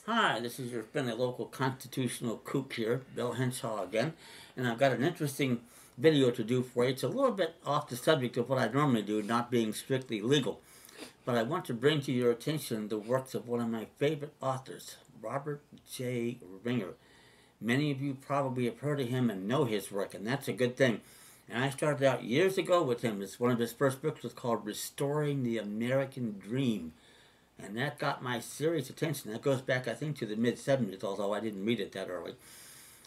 Hi, this is your friendly local constitutional kook here, Bill Henshaw again, and I've got an interesting video to do for you. It's a little bit off the subject of what I normally do, not being strictly legal, but I want to bring to your attention the works of one of my favorite authors, Robert J. Ringer. Many of you probably have heard of him and know his work, and that's a good thing. And I started out years ago with him. It's one of his first books was called Restoring the American Dream. And that got my serious attention. That goes back, I think, to the mid-70s, although I didn't read it that early.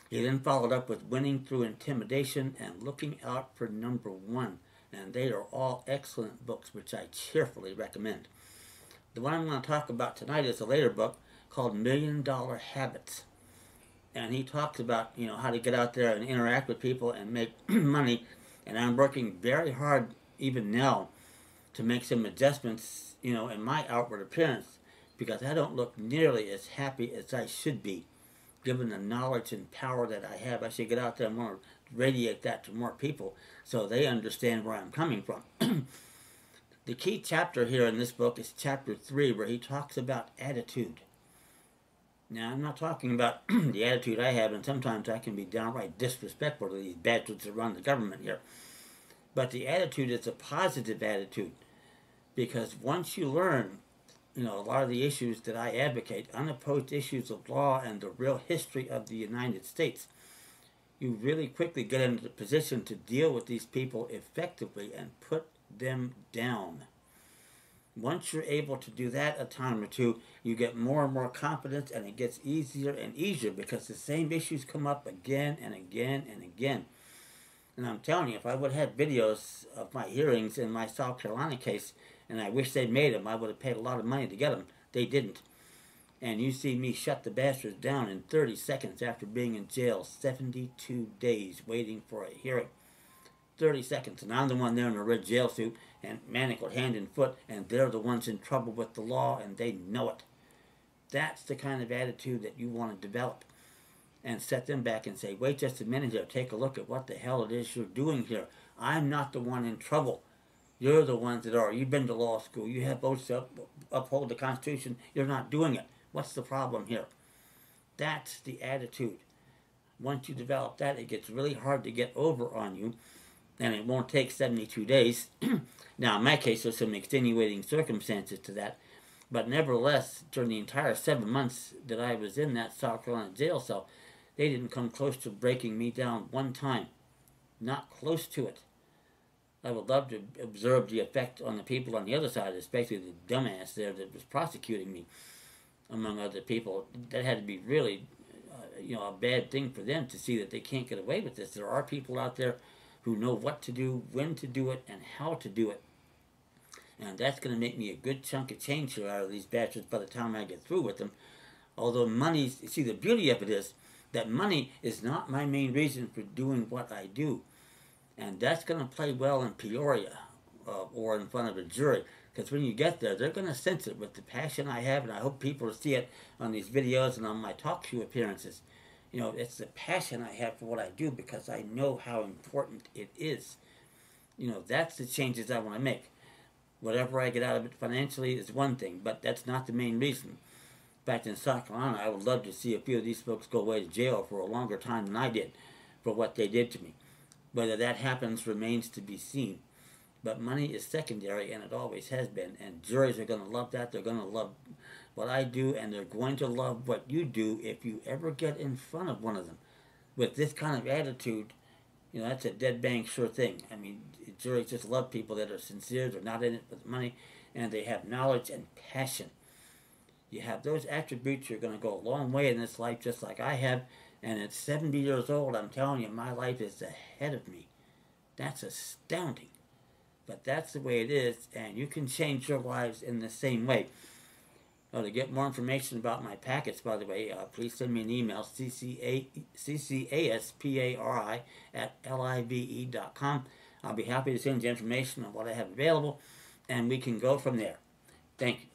He then followed up with Winning Through Intimidation and Looking Out for Number One. And they are all excellent books, which I cheerfully recommend. The one I'm going to talk about tonight is a later book called Million Dollar Habits. And he talks about, how to get out there and interact with people and make money. And I'm working very hard, even now, to make some adjustments, in my outward appearance, because I don't look nearly as happy as I should be, given the knowledge and power that I have. I should get out there and want to radiate that to more people so they understand where I'm coming from. The key chapter here in this book is chapter 3, where he talks about attitude. Now, I'm not talking about the attitude I have, and sometimes I can be downright disrespectful to these bastards that run the government here. But the attitude is a positive attitude. Because once you learn, a lot of the issues that I advocate, unopposed issues of law and the real history of the United States, you really quickly get into the position to deal with these people effectively and put them down. Once you're able to do that a time or two, you get more and more confidence, and it gets easier and easier because the same issues come up again and again and again. And I'm telling you, if I would have had videos of my hearings in my South Carolina case, and I wish they'd made them, I would have paid a lot of money to get them. They didn't. And you see me shut the bastards down in 30 seconds after being in jail 72 days waiting for a hearing. 30 seconds, and I'm the one there in a red jail suit and manacled hand and foot, and they're the ones in trouble with the law, and they know it. That's the kind of attitude that you want to develop. And set them back and say, wait just a minute here, take a look at what the hell it is you're doing here. I'm not the one in trouble. You're the ones that are. You've been to law school. You have votes to uphold the Constitution. You're not doing it. What's the problem here? That's the attitude. Once you develop that, it gets really hard to get over on you, and it won't take 72 days. Now, in my case, there's some extenuating circumstances to that, but nevertheless, during the entire 7 months that I was in that South Carolina jail cell, they didn't come close to breaking me down one time. Not close to it. I would love to observe the effect on the people on the other side, especially the dumbass there that was prosecuting me, among other people. That had to be really, a bad thing for them to see that they can't get away with this. There are people out there who know what to do, when to do it, and how to do it. And that's going to make me a good chunk of change here out of these bastards by the time I get through with them. Although money, see, the beauty of it is that money is not my main reason for doing what I do. And that's going to play well in Peoria or in front of a jury. Because when you get there, they're going to sense it with the passion I have. And I hope people see it on these videos and on my talk show appearances. It's the passion I have for what I do because I know how important it is. That's the changes I want to make. Whatever I get out of it financially is one thing, but that's not the main reason. In fact, in South Carolina, I would love to see a few of these folks go away to jail for a longer time than I did for what they did to me. Whether that happens remains to be seen. But money is secondary, and it always has been. And juries are going to love that. They're going to love what I do, and they're going to love what you do if you ever get in front of one of them. With this kind of attitude, that's a dead bang sure thing. I mean, juries just love people that are sincere. They're not in it for the money, and they have knowledge and passion. You have those attributes, you're going to go a long way in this life, just like I have. And at 70 years old, I'm telling you, my life is ahead of me. That's astounding. But that's the way it is, and you can change your lives in the same way. To get more information about my packets, by the way, please send me an email, ccaspari@live.com. I'll be happy to send you information on what I have available, and we can go from there. Thank you.